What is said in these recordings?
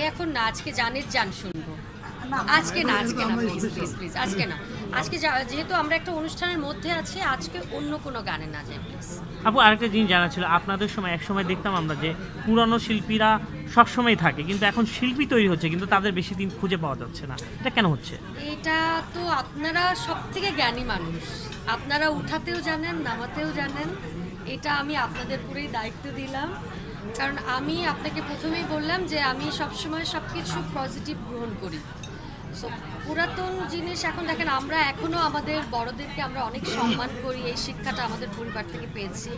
এখন না, আজকে জানের জান শুনবো। আজকে না, প্লিজ প্লিজ প্লিজ, আজকে না। আজকে যেহেতু আমরা একটা অনুষ্ঠানের মধ্যে আছি, আজকে অন্য কোনো গানে না যাই প্লিজ। আপু আরেকটা জিনিস জানা ছিল, আপনাদের সময় একসময় দেখতাম আমরা যে পুরানো শিল্পীরা সবসময় থাকে, কিন্তু এখন শিল্পী তৈরি হচ্ছে কিন্তু তাদের বেশি দিন খুঁজে পাওয়া যাচ্ছে না, এটা কেন হচ্ছে? এটা তো আপনারা সব থেকে জ্ঞানী মানুষ, আপনারা উঠাতেও জানেন, নামাতেও জানেন। এটা আমি আপনাদের পুরোই দায়িত্ব দিলাম, কারণ আমি আপনাকে প্রথমেই বললাম যে আমি সবসময় সব কিছু পজিটিভ গ্রহণ করি। সো পুরাতন জিনিস এখন দেখেন, আমরা এখনও আমাদের বড়দেরকে আমরা অনেক সম্মান করি, এই শিক্ষাটা আমাদের পরিবার থেকে পেয়েছি।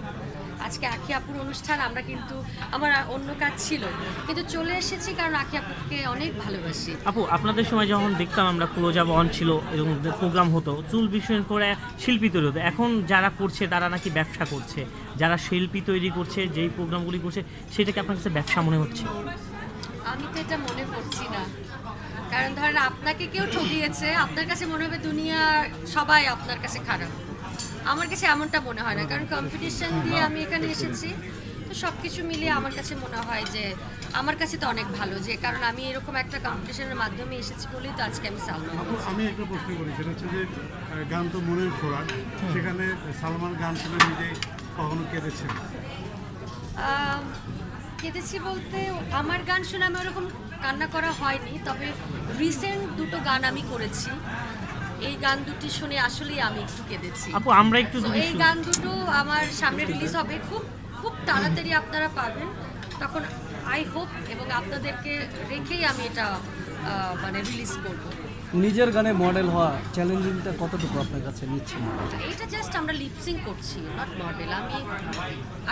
আজকে আখি আপুর অনুষ্ঠান, আমরা কিন্তু আমার অন্য কাজ ছিল কিন্তু চলে এসেছি কারণ আখি আপুকে অনেক ভালোবাসি। আপু আপনাদের সময় যখন দেখতাম আমরা ক্লোজ আপ অন ছিল এবং প্রোগ্রাম হতো, চুল বিষয় করে শিল্পী তৈরি হতো, এখন যারা করছে তারা নাকি ব্যবসা করছে, যারা শিল্পী তৈরি করছে, যেই প্রোগ্রামগুলি করছে সেটাকে আপনার কাছে ব্যবসা মনে হচ্ছে? আমি তো এটা মনে করছি না, কারণ ধরেন আপনাকে কেউ ঠকিয়েছে, আপনার কাছে মনে হবে দুনিয়া সবাই আপনার কাছে খারাপ। আমার কাছে এমনটা মনে হয় না, কারণ কম্পিটিশন দিয়ে আমি এখানে এসেছি, তো সব কিছু মিলিয়ে আমার কাছে মনে হয় যে আমার কাছে তো অনেক ভালো, যে কারণ আমি এরকম একটা কম্পিটিশনের মাধ্যমে এসেছি বলেই তো আজকে আমি সালমান। আমি একটা প্রশ্ন করি, সেটা হচ্ছে যে গান তো মনের খোরাক, সেখানে সালমান গান শুনে নিজেই কখনো কেঁদেছেন? কেঁদেছি বলতে আমার গান শুনে আমি ওরকম কান্না করা হয়নি, তবে রিসেন্ট দুটো গান আমি করেছি, এই গান দুটি শুনে আসলেই আমি একটু কেঁদেছি। আপু আমরা একটু এই গান দুটো আমার সামনে রিলিজ হবে, খুব খুব তাড়াতাড়ি আপনারা পাবেন, তখন আই হোপ এবং আপনাদেরকে রেখেই আমি এটা মানে রিলিজ করব। নিজের গানে মডেল হওয়া চ্যালেঞ্জিংটা কতটুকু আপনার কাছে নিচ্ছে? এটা জাস্ট আমরা লিপসিং করছি, নট মডেল। আমি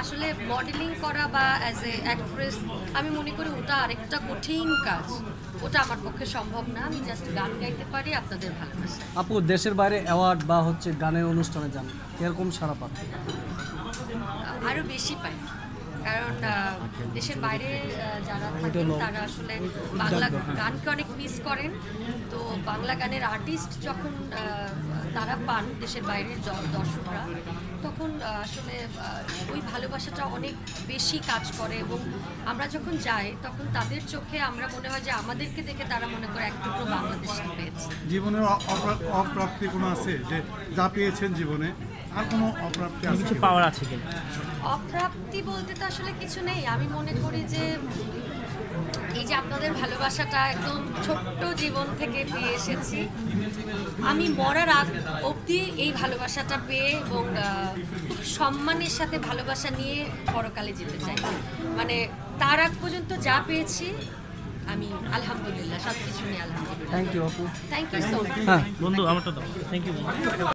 আসলে মডেলিং করা বা অ্যাজ এ অ্যাক্ট্রেস আমি মনে করি ওটা আরেকটা কঠিন কাজ, ওটা আমার পক্ষে সম্ভব না। আমি জাস্ট গান গাইতে পারি আপনাদের ভালোবাসা। আপু দেশের বাইরে অ্যাওয়ার্ড বা গানের অনুষ্ঠানে যান, এরকম সারা পান? আরও বেশি পাই, কারণ দেশের বাইরে যারা থাকেন তারা আসলে বাংলা গানকে অনেক মিস করেন, তো বাংলা গানের আর্টিস্ট যখন তারা পান দেশের বাইরের দর্শকরা, তখন আসলে ওই ভালোবাসাটা অনেক বেশি কাজ করে, এবং আমরা যখন যাই তখন তাদের চোখে আমরা মনে হয় যে আমাদেরকে দেখে তারা মনে করে এক টুকরো বাংলাদেশকে পেয়েছে। জীবনে অপ্রাপ্তি কোনো আছে, যে যা পেয়েছেন জীবনে আর কোনো অপ্রাপ্তি আছে? কিছু পাওয়ার আছে কিনা? অপ্রাপ্তি বলতে তো আসলে কিছু নেই। আমি মনে করি যে এই যে আপনাদের ভালোবাসাটা একদম ছোট্ট জীবন থেকে পেয়ে এসেছি, আমি মরার আগ অবধি এই ভালোবাসাটা পেয়ে এবং খুব সম্মানের সাথে ভালোবাসা নিয়ে পরকালে যেতে চাই। মানে তার আগ পর্যন্ত যা পেয়েছি আমি আলহামদুলিল্লাহ, সব কিছু নিয়ে আলহামদুলিল্লাহ। থ্যাংক ইউ আপু। Thank you so much. বন্ধু আমারটা দাও, থ্যাংক ইউ।